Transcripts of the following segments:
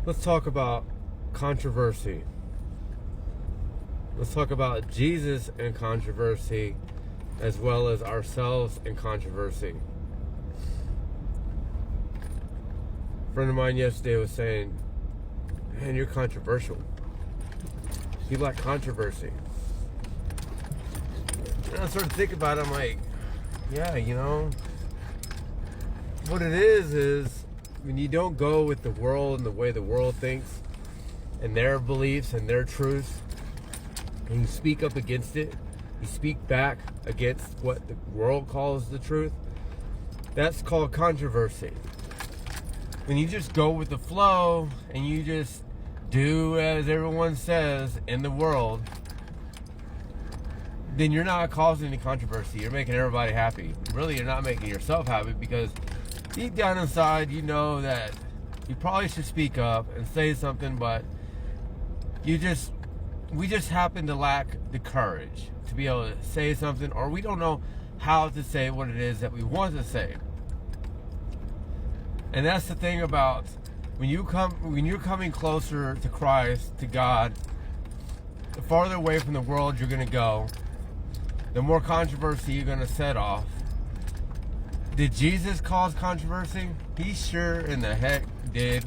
Let's talk about controversy. Let's talk about Jesus and controversy, as well as ourselves and controversy. A friend of mine yesterday was saying, man, you're controversial. You like controversy. And I started thinking about it, I'm like, yeah, what it is when you don't go with the world and the way the world thinks and their beliefs and their truths, and you speak up against it, you speak back against what the world calls the truth, that's called controversy. When you just go with the flow and you just do as everyone says in the world, then you're not causing any controversy. You're making everybody happy. Really, you're not making yourself happy, because deep down inside, you know that you probably should speak up and say something, but we just happen to lack the courage to be able to say something, or we don't know how to say what it is that we want to say. And that's the thing about when you're coming closer to Christ, to God, the farther away from the world you're going to go, the more controversy you're going to set off. Did Jesus cause controversy? He sure in the heck did.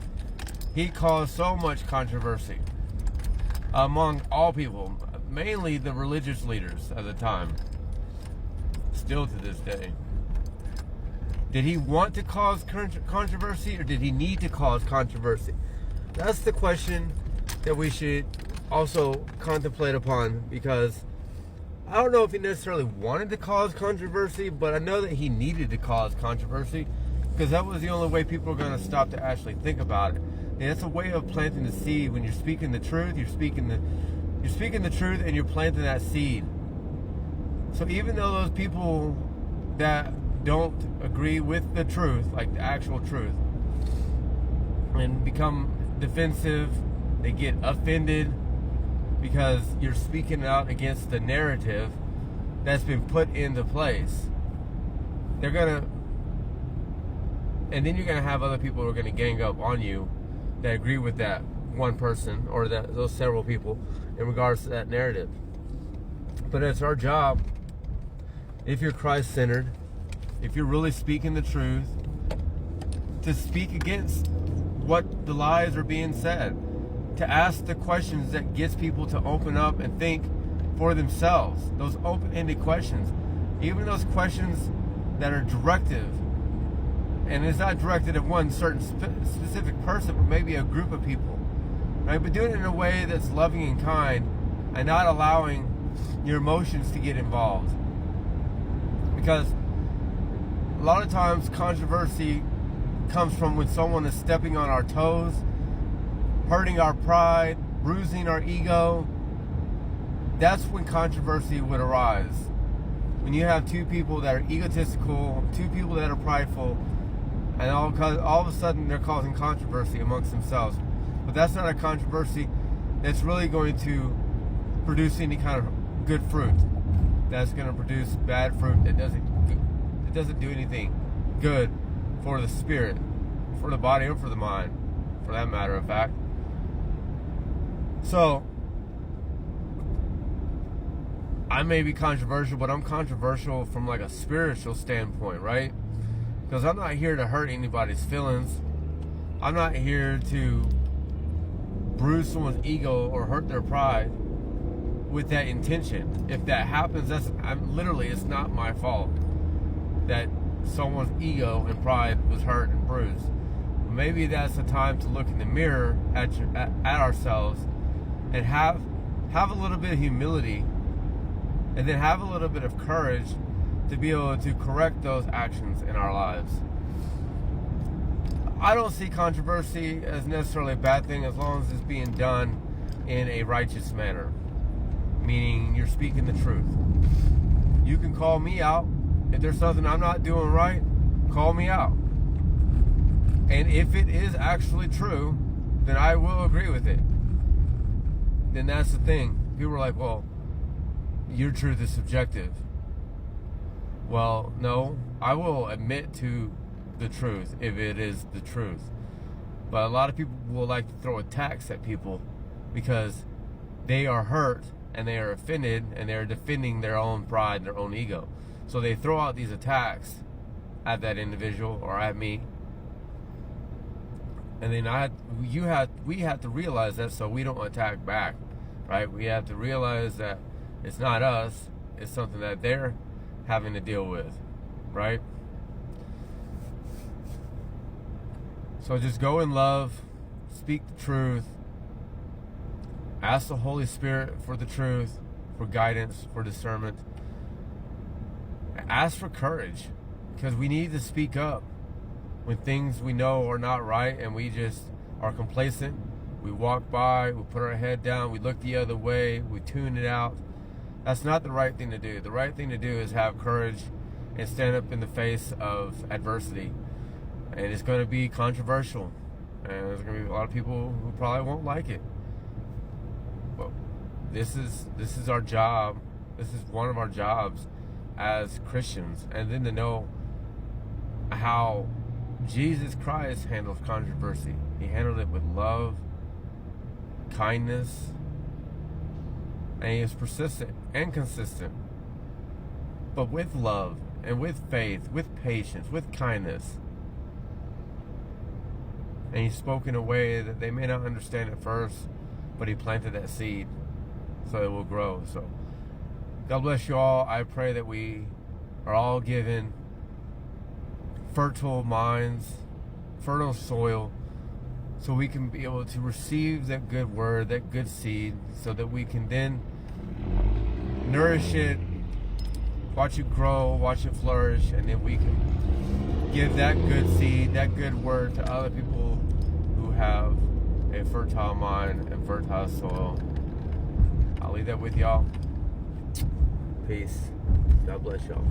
He caused so much controversy among all people, mainly the religious leaders at the time, still to this day. Did he want to cause controversy, or did he need to cause controversy? That's the question that we should also contemplate upon, because I don't know if he necessarily wanted to cause controversy, but I know that he needed to cause controversy, because that was the only way people were going to stop to actually think about it. And it's a way of planting the seed. When you're speaking the truth, you're speaking the truth, and you're planting that seed. So even though those people that don't agree with the truth, like the actual truth, and become defensive, they get offended because you're speaking out against the narrative that's been put into place, and then you're gonna have other people who are gonna gang up on you that agree with that one person or those several people in regards to that narrative. But it's our job, if you're Christ-centered, if you're really speaking the truth, to speak against what the lies are being said, to ask the questions that gets people to open up and think for themselves. Those open-ended questions, even those questions that are directive, and it's not directed at one certain specific person, but maybe a group of people, right? But doing it in a way that's loving and kind, and not allowing your emotions to get involved. Because a lot of times controversy comes from when someone is stepping on our toes, hurting our pride, bruising our ego. That's when controversy would arise. When you have two people that are egotistical, two people that are prideful, and all of a sudden they're causing controversy amongst themselves. But that's not a controversy that's really going to produce any kind of good fruit. That's going to produce bad fruit that doesn't do anything good for the spirit, for the body, or for the mind, for that matter of fact. So, I may be controversial, but I'm controversial from like a spiritual standpoint, right? Because I'm not here to hurt anybody's feelings. I'm not here to bruise someone's ego or hurt their pride with that intention. If that happens, it's not my fault that someone's ego and pride was hurt and bruised. Maybe that's the time to look in the mirror at ourselves and have a little bit of humility, and then have a little bit of courage to be able to correct those actions in our lives. I don't see controversy as necessarily a bad thing, as long as it's being done in a righteous manner, meaning you're speaking the truth. You can call me out. If there's something I'm not doing right, call me out. And if it is actually true, then I will agree with it. Then that's the thing. People are like, well, your truth is subjective. Well, no, I will admit to the truth if it is the truth. But a lot of people will like to throw attacks at people because they are hurt and they are offended and they are defending their own pride, their own ego. So they throw out these attacks at that individual or at me. And then we have to realize that, so we don't attack back, right? We have to realize that it's not us, it's something that they're having to deal with, right? So just go in love, speak the truth, ask the Holy Spirit for the truth, for guidance, for discernment. Ask for courage, because we need to speak up when things we know are not right and we just are complacent. We walk by, we put our head down, we look the other way, we tune it out. That's not the right thing to do. The right thing to do is have courage and stand up in the face of adversity. And it's going to be controversial. And there's going to be a lot of people who probably won't like it. But this is our job. This is one of our jobs as Christians. And then to know how Jesus Christ handles controversy. He handled it with love, kindness, and he is persistent and consistent, but with love and with faith, with patience, with kindness. And he spoke in a way that they may not understand at first, but he planted that seed so it will grow. So God bless you all. I pray that we are all given fertile minds, fertile soil, so we can be able to receive that good word, that good seed, so that we can then nourish it, watch it grow, watch it flourish, and then we can give that good seed, that good word to other people who have a fertile mind and fertile soil. I'll leave that with y'all. Peace. God bless y'all.